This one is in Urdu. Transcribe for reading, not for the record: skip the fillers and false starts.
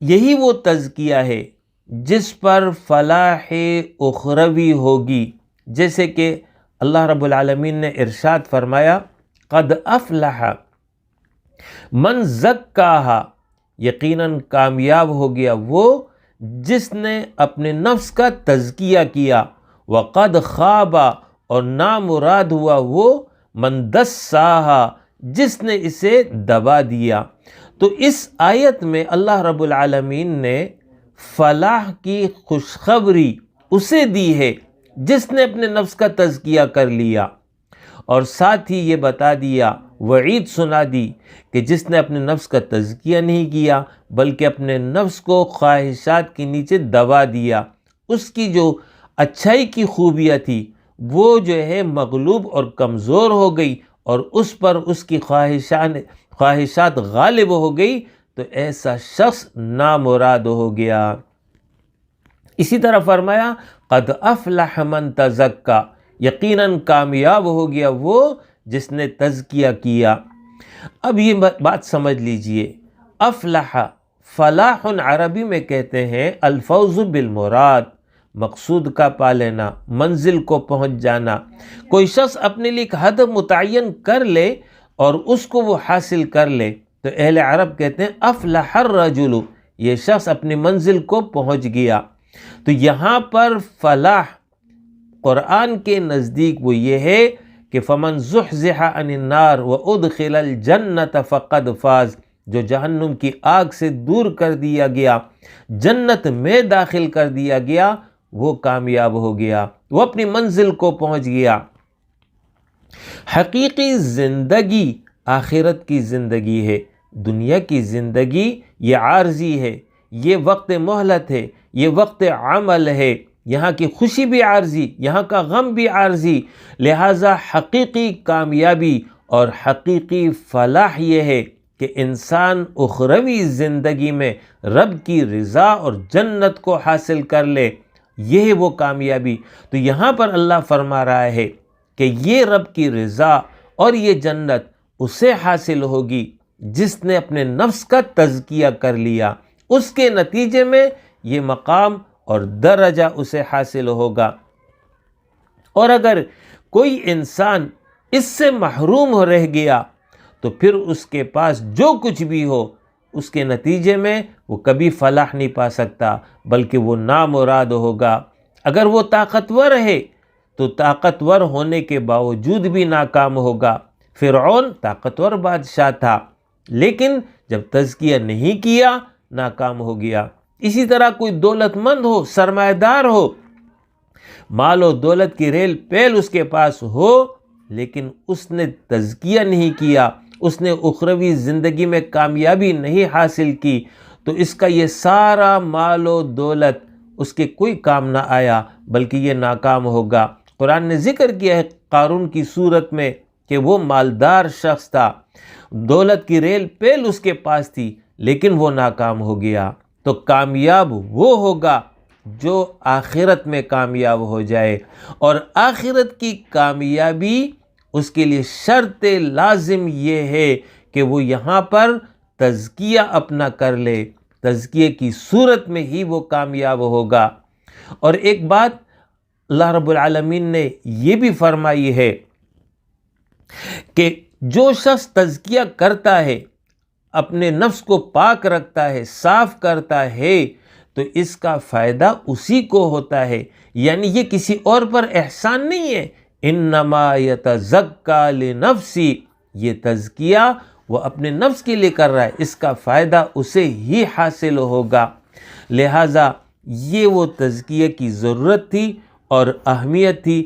یہی وہ تزکیہ ہے جس پر فلاح اخروی ہوگی، جیسے کہ اللہ رب العالمین نے ارشاد فرمایا قد افلح من زکاہا، یقیناً کامیاب ہو گیا وہ جس نے اپنے نفس کا تزکیہ کیا، وقد خاب، اور نامراد ہوا وہ من دساہا، جس نے اسے دبا دیا۔ تو اس آیت میں اللہ رب العالمین نے فلاح کی خوشخبری اسے دی ہے جس نے اپنے نفس کا تزکیہ کر لیا، اور ساتھ ہی یہ بتا دیا، وعید سنا دی کہ جس نے اپنے نفس کا تزکیہ نہیں کیا بلکہ اپنے نفس کو خواہشات کے نیچے دبا دیا، اس کی جو اچھائی کی خوبیاں تھی وہ جو ہے مغلوب اور کمزور ہو گئی اور اس پر اس کی خواہشات غالب ہو گئی، تو ایسا شخص نامراد ہو گیا۔ اسی طرح فرمایا قد افلح من تزکا، یقیناً کامیاب ہو گیا وہ جس نے تزکیہ کیا۔ اب یہ بات سمجھ لیجئے، افلح، فلاح عربی میں کہتے ہیں الفوز بالمراد، مقصود کا پا لینا، منزل کو پہنچ جانا۔ کوئی شخص اپنے لیے ایک ہدف متعین کر لے اور اس کو وہ حاصل کر لے تو اہل عرب کہتے ہیں افلح الرجل، یہ شخص اپنی منزل کو پہنچ گیا۔ تو یہاں پر فلاح قرآن کے نزدیک وہ یہ ہے کہ فمن زحزح عن النار وادخل الجنت فقد فاز، جو جہنم کی آگ سے دور کر دیا گیا، جنت میں داخل کر دیا گیا، وہ کامیاب ہو گیا، وہ اپنی منزل کو پہنچ گیا۔ حقیقی زندگی آخرت کی زندگی ہے، دنیا کی زندگی یہ عارضی ہے، یہ وقت مہلت ہے، یہ وقت عمل ہے، یہاں کی خوشی بھی عارضی، یہاں کا غم بھی عارضی، لہٰذا حقیقی کامیابی اور حقیقی فلاح یہ ہے کہ انسان اخروی زندگی میں رب کی رضا اور جنت کو حاصل کر لے، یہ ہے وہ کامیابی۔ تو یہاں پر اللہ فرما رہا ہے کہ یہ رب کی رضا اور یہ جنت اسے حاصل ہوگی جس نے اپنے نفس کا تزکیہ کر لیا، اس کے نتیجے میں یہ مقام اور درجہ اسے حاصل ہوگا۔ اور اگر کوئی انسان اس سے محروم ہو رہ گیا تو پھر اس کے پاس جو کچھ بھی ہو اس کے نتیجے میں وہ کبھی فلاح نہیں پا سکتا بلکہ وہ نامراد ہوگا۔ اگر وہ طاقتور ہے تو طاقتور ہونے کے باوجود بھی ناکام ہوگا۔ فرعون طاقتور بادشاہ تھا لیکن جب تزکیہ نہیں کیا ناکام ہو گیا۔ اسی طرح کوئی دولت مند ہو، سرمایہ دار ہو، مال و دولت کی ریل پیل اس کے پاس ہو، لیکن اس نے تزکیہ نہیں کیا، اس نے اخروی زندگی میں کامیابی نہیں حاصل کی، تو اس کا یہ سارا مال و دولت اس کے کوئی کام نہ آیا بلکہ یہ ناکام ہوگا۔ قرآن نے ذکر کیا ہے قارون کی صورت میں کہ وہ مالدار شخص تھا، دولت کی ریل پیل اس کے پاس تھی لیکن وہ ناکام ہو گیا۔ تو کامیاب وہ ہوگا جو آخرت میں کامیاب ہو جائے، اور آخرت کی کامیابی اس کے لیے شرط لازم یہ ہے کہ وہ یہاں پر تزکیہ اپنا کر لے، تزکیے کی صورت میں ہی وہ کامیاب ہوگا۔ اور ایک بات اللہ رب العالمین نے یہ بھی فرمائی ہے کہ جو شخص تزکیہ کرتا ہے، اپنے نفس کو پاک رکھتا ہے، صاف کرتا ہے، تو اس کا فائدہ اسی کو ہوتا ہے، یعنی یہ کسی اور پر احسان نہیں ہے۔ انما یتزکا لنفسی، یہ تزکیہ وہ اپنے نفس کے لیے کر رہا ہے، اس کا فائدہ اسے ہی حاصل ہوگا۔ لہٰذا یہ وہ تزکیہ کی ضرورت تھی اور اہمیت تھی